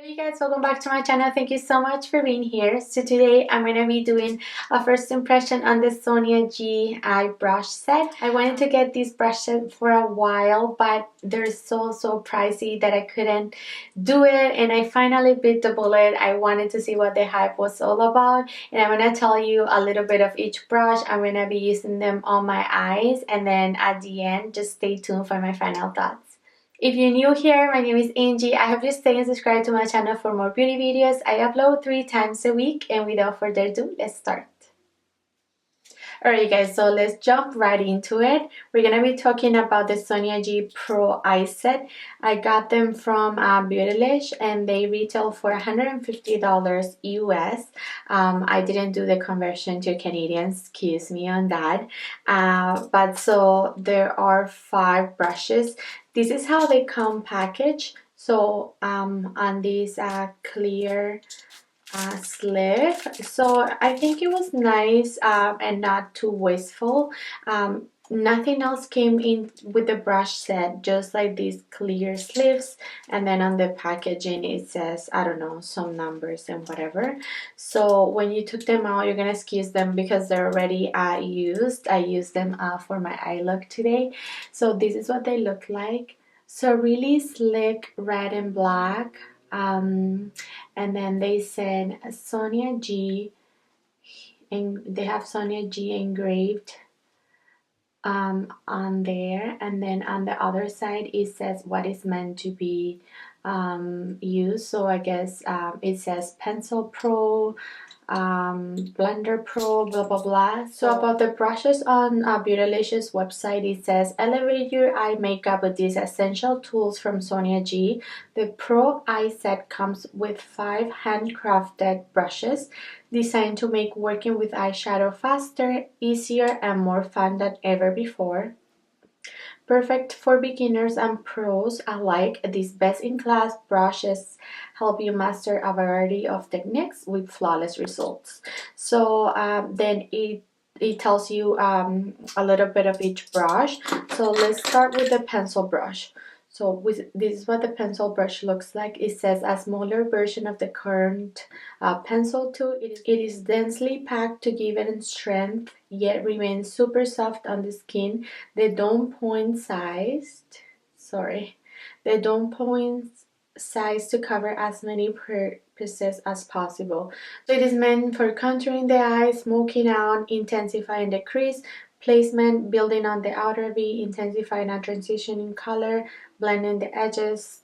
Hey you guys, welcome back to my channel. Thank you so much for being here. So today I'm going to be doing a first impression on the Sonia G eye brush set. I wanted to get these brushes for a while, but they're so pricey that I couldn't do it, and I finally bit the bullet. I wanted to see what the hype was all about, and I'm going to tell you a little bit of each brush. I'm going to be using them on my eyes, and then at the end just stay tuned for my final thoughts. If you're new here, my name is Angie. I hope you stay and subscribe to my channel for more beauty videos. I upload 3 times a week, and without further ado, let's start. Alright guys, so let's jump right into it. We're going to be talking about the Sonia G Pro Eye Set. I got them from Beautylish, and they retail for $150 US. I didn't do the conversion to Canadian, excuse me on that. But so there are 5 brushes. This is how they come packaged. So on this clear sleeve, so I think it was nice and not too wasteful. Nothing else came in with the brush set, just like these clear sleeves, and then on the packaging it says, I don't know, some numbers and whatever. So when you took them out, you're gonna excuse them because they're already used. I used them for my eye look today. So this is what they look like. So really slick red and black. And then they said Sonia G, and they have Sonia G engraved on there, and then on the other side it says what is meant to be used. So I guess it says Pencil Pro, Blender Pro, blah blah blah. So about the brushes on Beautylish's website, it says elevate your eye makeup with these essential tools from Sonia G. The Pro Eye Set comes with 5 handcrafted brushes designed to make working with eyeshadow faster, easier, and more fun than ever before. Perfect for beginners and pros alike, these best-in-class brushes help you master a variety of techniques with flawless results. So then it tells you a little bit of each brush. So let's start with the pencil brush. So this is what the pencil brush looks like. It says a smaller version of the current pencil tool. It is densely packed to give it strength, yet remains super soft on the skin. The dome point sized to cover as many pieces as possible. So it is meant for contouring the eye, smoking out, intensifying the crease, placement, building on the outer V, intensifying a transition in color, blending the edges,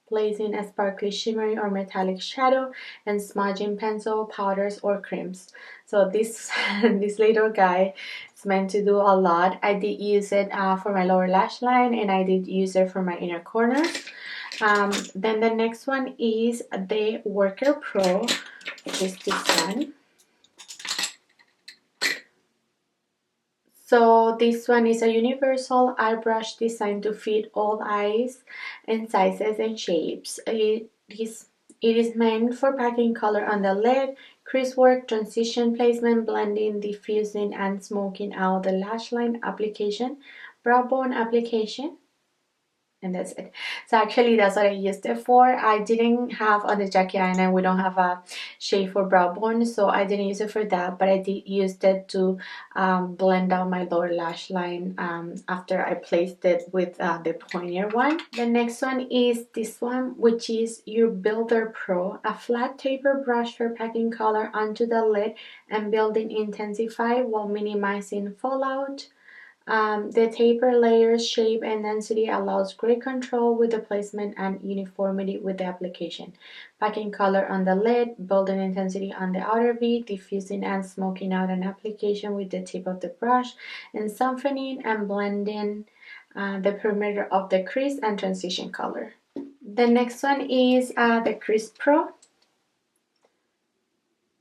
placing a sparkly shimmery or metallic shadow, and smudging pencil, powders, or creams. So this this little guy is meant to do a lot. I did use it for my lower lash line, and I did use it for my inner corner. Then the next one is the Worker Pro, which is this one. So this one is a universal eye brush designed to fit all eyes and sizes and shapes. It is meant for packing color on the lid, crease work, transition placement, blending, diffusing, and smoking out the lash line application, brow bone application, and that's it. So actually that's what I used it for. I didn't have on the Jackie Aina, we don't have a shade for brow bone, so I didn't use it for that, but I did use it to blend out my lower lash line after I placed it with the pointer one. The next one is this one, which is your Builder Pro, a flat taper brush for packing color onto the lid and building intensify while minimizing fallout. The taper layer's shape and density allows great control with the placement and uniformity with the application. Packing color on the lid, building intensity on the outer V, diffusing and smoking out an application with the tip of the brush, and softening and blending the perimeter of the crease and transition color. The next one is the Crease Pro,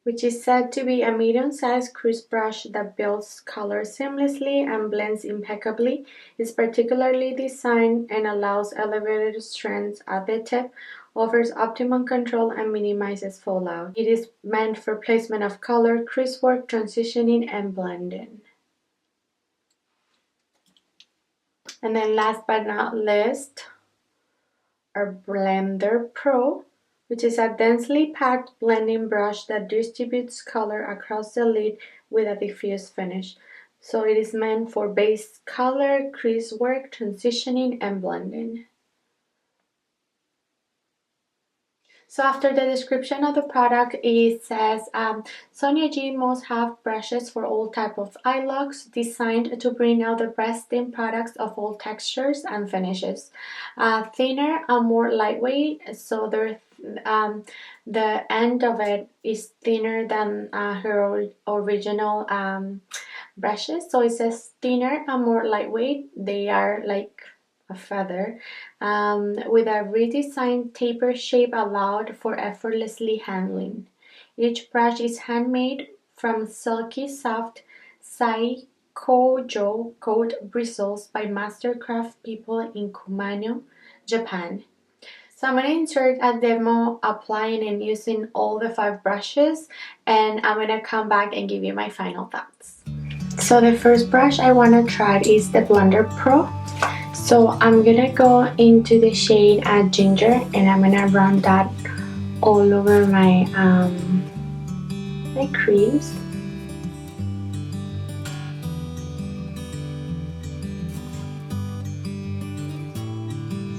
which is said to be a medium-sized crease brush that builds color seamlessly and blends impeccably. It's particularly designed and allows elevated strengths at the tip, offers optimum control, and minimizes fallout. It is meant for placement of color, crease work, transitioning, and blending. And then last but not least our Blender Pro, which is a densely packed blending brush that distributes color across the lid with a diffuse finish. So it is meant for base color, crease work, transitioning, and blending. So after the description of the product, it says Sonia G must have brushes for all type of eye looks, designed to bring out the best in products of all textures and finishes. Thinner and more lightweight, so the end of it is thinner than her original brushes. So it says thinner and more lightweight. They are like a feather, with a redesigned taper shape allowed for effortlessly handling. Each brush is handmade from silky soft Saikojo coat bristles by mastercraft people in Kumano, Japan. So I'm going to insert a demo applying and using all the 5 brushes, and I'm going to come back and give you my final thoughts. So the first brush I want to try is the Blender Pro. So I'm gonna go into the shade Ginger, and I'm gonna run that all over my my crease.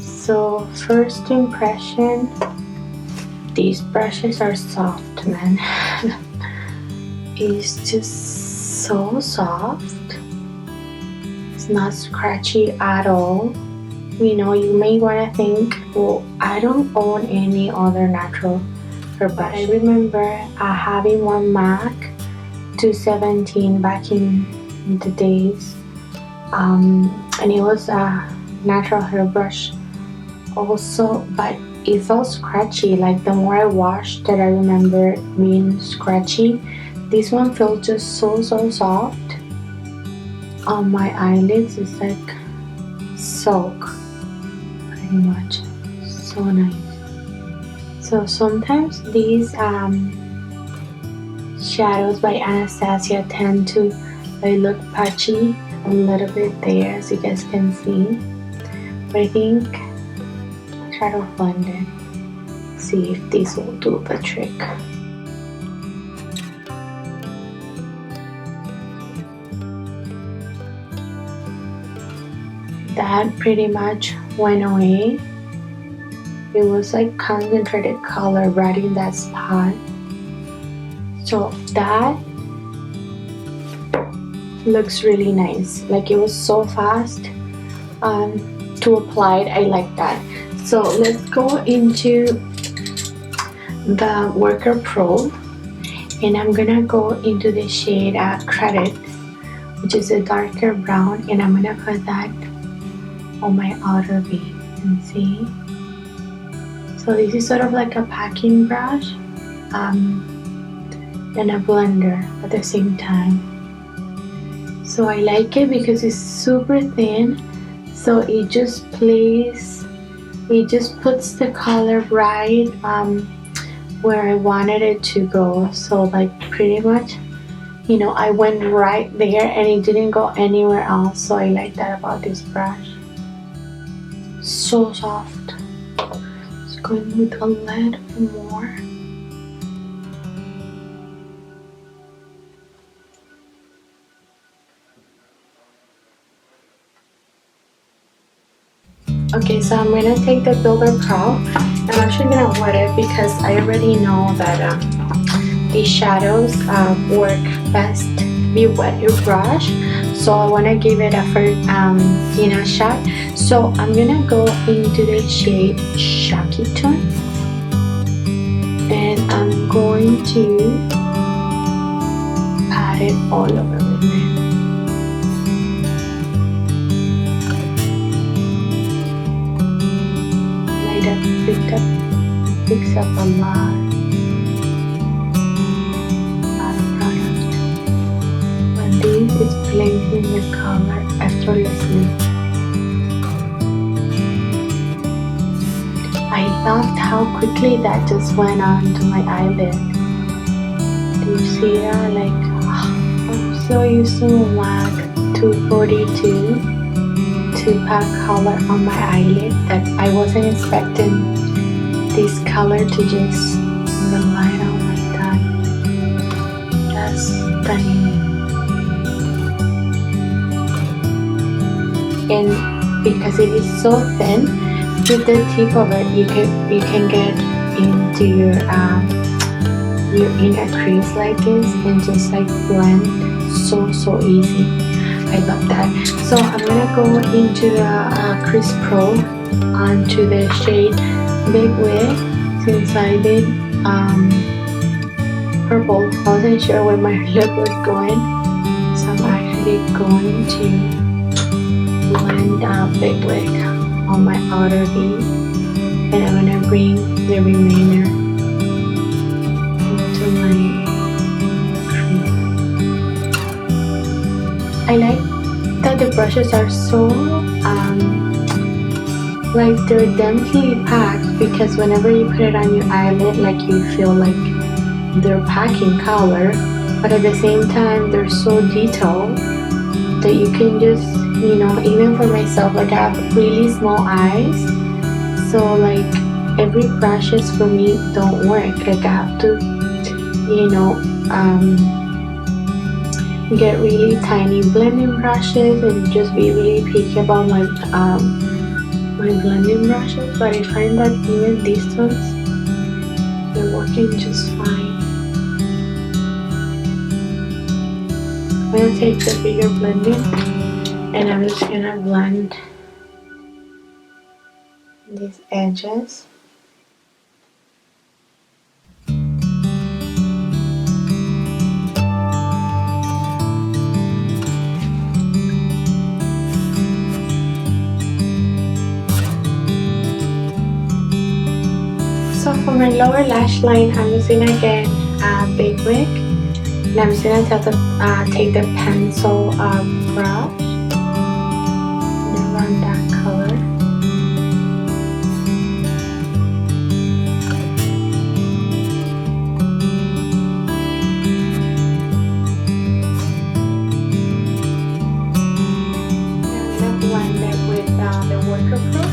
So first impression, these brushes are soft, man. It's just so soft. Not scratchy at all. You know, you may want to think, well, I don't own any other natural hair brush. I remember having one MAC 217 back in the days, and it was a natural hair brush also, but it felt scratchy. Like the more I washed that, I remember being scratchy. This one felt just so soft. On my eyelids, it's like silk, pretty much. So nice. So sometimes these shadows by Anastasia tend to look patchy a little bit there, as you guys can see. But I think I'll try to blend it. See if this will do the trick. That pretty much went away. It was like concentrated color right in that spot. So that looks really nice. Like it was so fast to apply it. I like that. So let's go into the Worker Pro, and I'm gonna go into the shade Credit, which is a darker brown, and I'm gonna put that on my outer V and see. So this is sort of like a packing brush and a blender at the same time. So I like it because it's super thin, so it just puts the color right where I wanted it to go. So like pretty much, you know, I went right there and it didn't go anywhere else. So I like that about this brush. So soft. Just going with a little more. Okay, so I'm gonna take the Builder Pro. I'm actually gonna wet it because I already know that these shadows work best you wet your brush. So I want to give it a first shot. So I'm gonna go into the shade Shaki Tone, and I'm going to pat it all over with it. Like that picks up a lot of product. But this is placing the color effortlessly. I loved how quickly that just went on to my eyelid. Do you see that? Like, I'm so used to MAC 242 to pack color on my eyelid that I wasn't expecting this color to just light out like that. That's stunning. And because it is so thin, with the tip of it you can get into your inner crease like this and just like blend so easy. I love that. So I'm gonna go into the Crease Pro onto the shade Big Wig, since I did purple. I wasn't sure where my look was going, so I'm actually going to blend Big Wig on my outer V, and I'm gonna bring the remainder into my crease. I like that the brushes are so like they're densely packed, because whenever you put it on your eyelid, like you feel like they're packing color, but at the same time they're so detailed that you can just, you know, even for myself, like I have really small eyes, so like every brushes for me don't work. Like I have to, you know, get really tiny blending brushes and just be really picky about my blending brushes. But I find that even these ones, they're working just fine. I'm gonna take the bigger blending and I'm just gonna blend these edges. So for my lower lash line, I'm just gonna get a Big Wig, and I'm just gonna take the pencil brush and run that color. And I'm gonna blend it with the Worker Pro.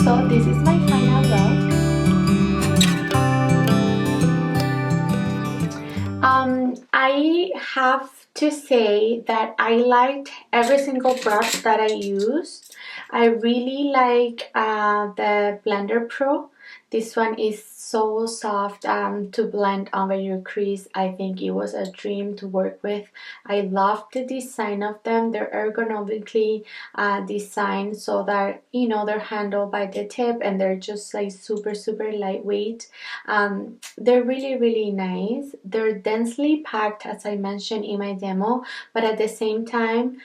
So this is my final look. I have to say that I liked every single brush that I used. I really like the Blender Pro. This one is so soft to blend over your crease. I think it was a dream to work with. I love the design of them. They're ergonomically designed so that, you know, they're handled by the tip and they're just like super lightweight. They're really nice. They're densely packed, as I mentioned in my demo, but at the same time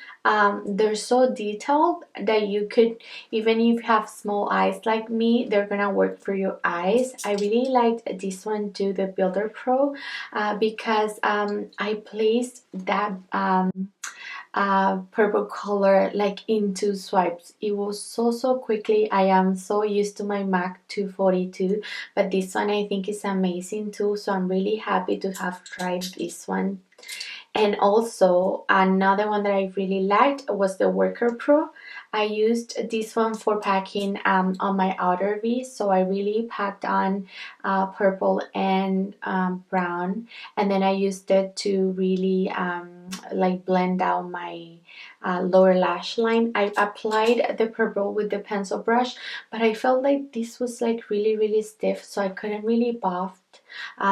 they're so detailed that you could, even if you have small eyes like me, they're gonna work for your eyes. I really liked this one too, the Builder Pro, because I placed that purple color like in 2 swipes. It was so quickly. I am so used to my MAC 242, but this one I think is amazing too, so I'm really happy to have tried this one. And also another one that I really liked was the Worker Pro. I used this one for packing on my outer V, so I really packed on purple and brown, and then I used it to really like blend out my lower lash line. I applied the purple with the pencil brush, but I felt like this was like really stiff, so I couldn't really buff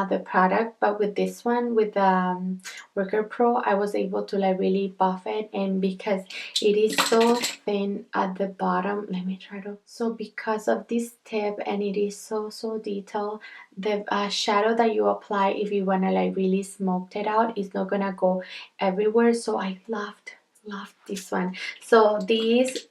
the product, but with this one, with the Worker Pro, I was able to like really buff it, and because it is so thin at the bottom, let me try to, so because of this tip and it is so detailed, the shadow that you apply, if you want to like really smoke it out, it's not gonna go everywhere. So I loved this one. So these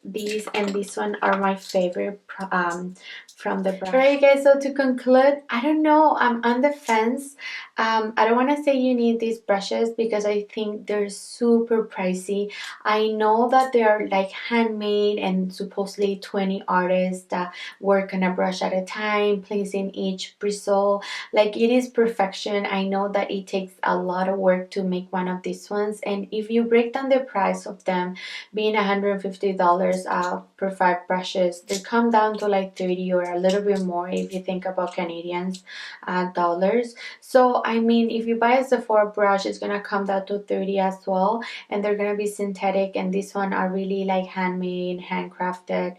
and this one are my favorite from the brand. Alright guys, so to conclude, I don't know, I'm on the fence. I don't want to say you need these brushes because I think they're super pricey. I know that they are like handmade and supposedly 20 artists that work on a brush at a time, placing each bristle. Like, it is perfection. I know that it takes a lot of work to make one of these ones, and if you break down the price of them being $150 per 5 brushes, they come down to like 30 or a little bit more if you think about Canadians dollars. So I mean, if you buy a Sephora brush, it's gonna come down to 30 as well, and they're gonna be synthetic, and this one are really like handmade, handcrafted,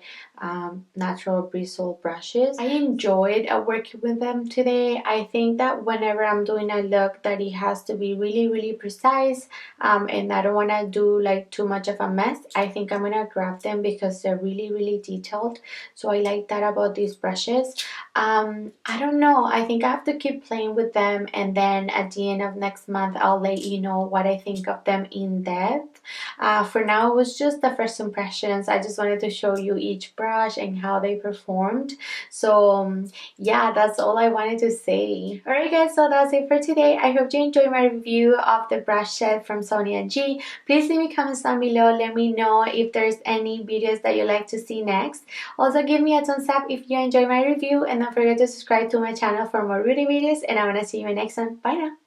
natural bristle brushes. I enjoyed working with them today. I think that whenever I'm doing a look, that it has to be really precise, and I don't want to do like too much of a mess. I think I'm gonna grab them because they're really detailed, so I like that about these brushes. I don't know, I think I have to keep playing with them, and then at the end of next month I'll let you know what I think of them in depth. For now, it was just the first impressions. I just wanted to show you each brush and how they performed. So yeah, that's all I wanted to say. Alright guys, so that's it for today. I hope you enjoyed my review of the brush set from Sonia G. Please leave me comments down below. Let me know if there's any videos that you'd like to see next. Also, give me a thumbs up if you enjoyed my review, and don't forget to subscribe to my channel for more beauty videos, and I want to see you in my next one. Bye now.